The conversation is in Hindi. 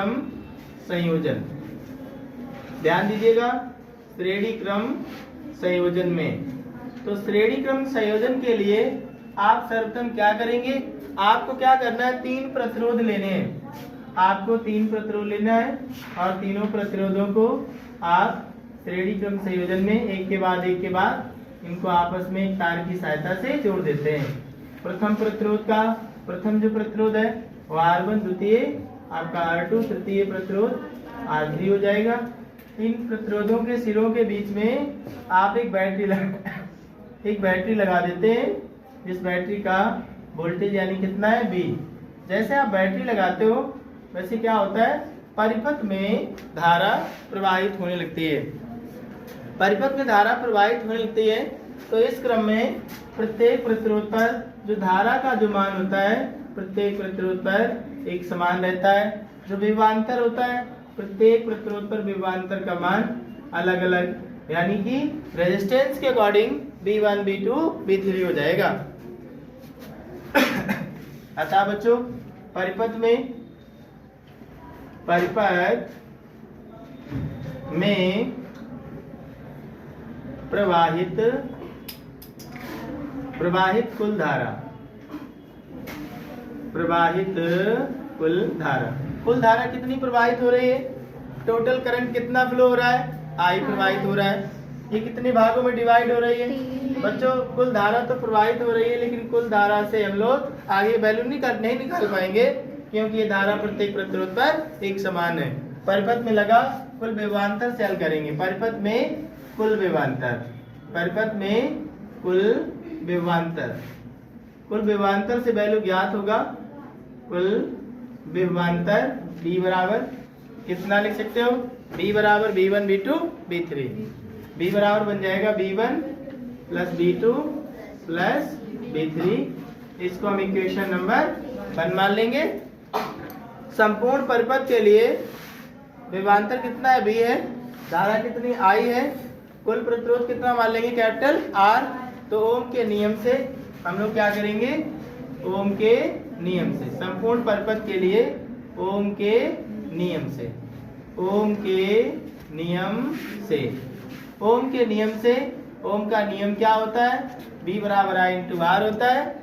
क्रम संयोजन। ध्यान दीजिएगा, श्रेणी क्रम संयोजन में, तो श्रेणी क्रम संयोजन के लिए आप सर्वप्रथम क्या करेंगे, आपको क्या करना है, 3 प्रतिरोध लेने हैं। आपको 3 प्रतिरोध लेना है और तीनों प्रतिरोधों को आप श्रेणी क्रम संयोजन में एक के बाद इनको आपस में एक तार की सहायता से जोड़ देते हैं। प्रथम प्रतिरोध का प्रथम जो प्रतिरोध है वो R1, द्वितीय आपका R2, तृतीय प्रतिरोध R3 हो जाएगा। इन प्रतिरोधों के सिरों के बीच में आप एक बैटरी लगा देते हैं, जिस बैटरी का वोल्टेज यानी कितना है, V। जैसे आप बैटरी लगाते हो वैसे क्या होता है, परिपथ में धारा प्रवाहित होने लगती है। परिपथ में धारा प्रवाहित होने लगती है तो इस क्रम में प्रत्येक प्रतिरोध पर जो धारा का जो मान होता है प्रत्येक प्रतिरोध पर एक समान रहता है। जो विभवांतर होता है प्रत्येक प्रतिरोध पर विभवांतर का मान अलग अलग, यानी कि रेजिस्टेंस के अकॉर्डिंग V1, V2, V3 हो जाएगा। अतः बच्चों परिपथ में प्रवाहित कुल धारा कितनी प्रवाहित हो रही है, टोटल करंट कितना फ्लो हो रहा है, I प्रवाहित हो रहा है। ये कितने भागों में डिवाइड हो रही है बच्चों, कुल धारा तो प्रवाहित हो रही है लेकिन कुल धारा से हम लोग आगे वैल्यू नहीं निकाल पाएंगे क्योंकि ये धारा प्रत्येक प्रतिरोध पर एक समान है। परिपथ में लगा कुल विभवांतर से हल करेंगे। परिपथ में कुल विभवांतर से वैल्यू ज्ञात होगा। कुल विभवांतर B बराबर कितना लिख सकते हो, B बराबर V1, V2, V3। B बराबर बन जाएगा V1 plus V2 plus V3। इसको हम इक्वेशन नंबर 1 मान लेंगे। संपूर्ण परिपथ के लिए विभवांतर कितना है, B है, धारा कितनी I है, कुल प्रतिरोध कितना मान लेंगे, कैपिटल R। तो ओम के नियम से हम लोग क्या करेंगे, ओम के नियम से संपूर्ण परिपथ के लिए ओम के नियम से ओम का नियम क्या होता है, V बराबर I इंटू R होता है।